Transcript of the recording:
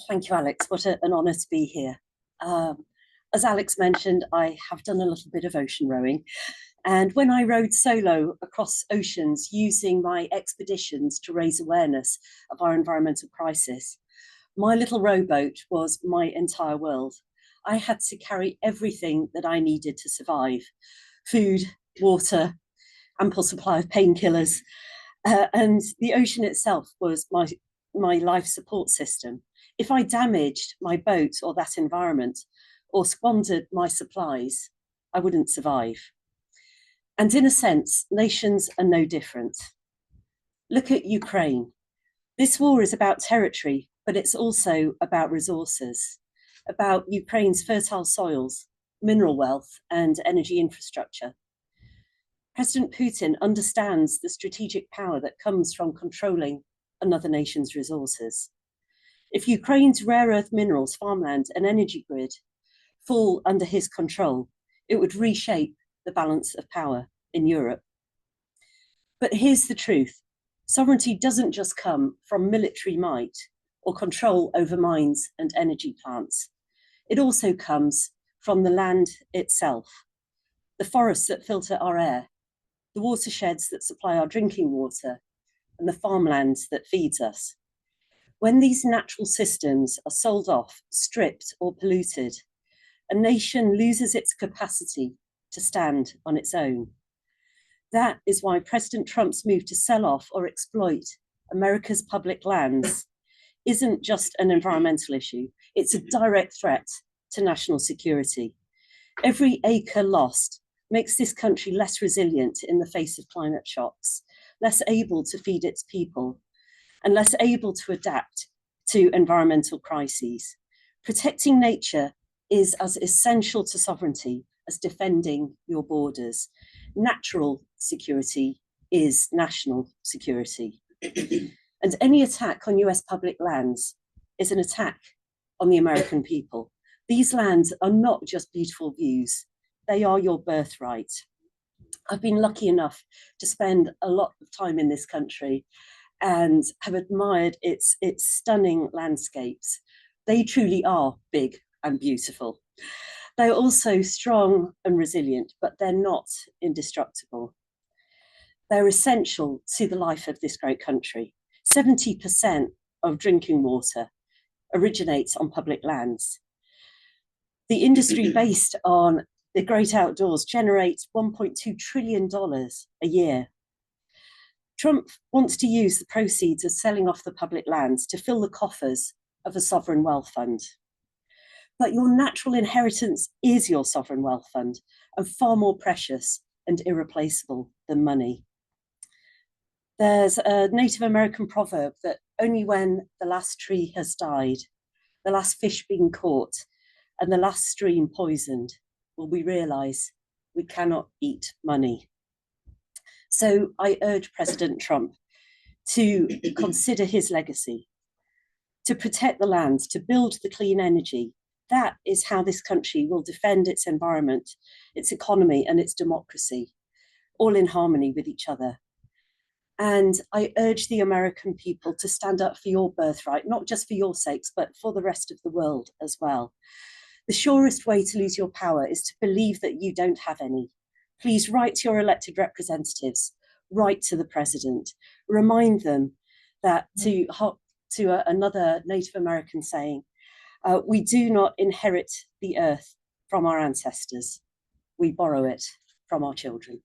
Thank you, Alex. What an honour to be here. As Alex mentioned, I have done a little bit of ocean rowing. And when I rowed solo across oceans using my expeditions to raise awareness of our environmental crisis, my little rowboat was my entire world. I had to carry everything that I needed to survive: food, water, ample supply of painkillers, and the ocean itself was my life support system. If I damaged my boat or that environment or squandered my supplies, I wouldn't survive. And in a sense, nations are no different. Look at Ukraine. This war is about territory, but it's also about resources, about Ukraine's fertile soils, mineral wealth, and energy infrastructure. President Putin understands the strategic power that comes from controlling another nation's resources. If Ukraine's rare earth minerals, farmland, and energy grid fall under his control, it would reshape the balance of power in Europe. But here's the truth: sovereignty doesn't just come from military might or control over mines and energy plants. It also comes from the land itself, the forests that filter our air, the watersheds that supply our drinking water, and the farmland that feeds us. When these natural systems are sold off, stripped, or polluted, a nation loses its capacity to stand on its own. That is why President Trump's move to sell off or exploit America's public lands isn't just an environmental issue, it's a direct threat to national security. Every acre lost makes this country less resilient in the face of climate shocks, less able to feed its people, and less able to adapt to environmental crises. Protecting nature is as essential to sovereignty as defending your borders. Natural security is national security. And any attack on US public lands is an attack on the American people. These lands are not just beautiful views, they are your birthright. I've been lucky enough to spend a lot of time in this country and have admired its stunning landscapes. They truly are big and beautiful. They're also strong and resilient, but they're not indestructible. They're essential to the life of this great country. 70% of drinking water originates on public lands. The industry based on the great outdoors generates $1.2 trillion a year. Trump wants to use the proceeds of selling off the public lands to fill the coffers of a sovereign wealth fund. But your natural inheritance is your sovereign wealth fund, and far more precious and irreplaceable than money. There's a Native American proverb that only when the last tree has died, the last fish been caught, and the last stream poisoned, will we realise we cannot eat money. So I urge President Trump to consider his legacy, to protect the lands, to build the clean energy. That is how this country will defend its environment, its economy, and its democracy, all in harmony with each other. And I urge the American people to stand up for your birthright, not just for your sakes, but for the rest of the world as well. The surest way to lose your power is to believe that you don't have any. Please write to your elected representatives, write to the president, remind them that to another Native American saying, we do not inherit the earth from our ancestors, we borrow it from our children.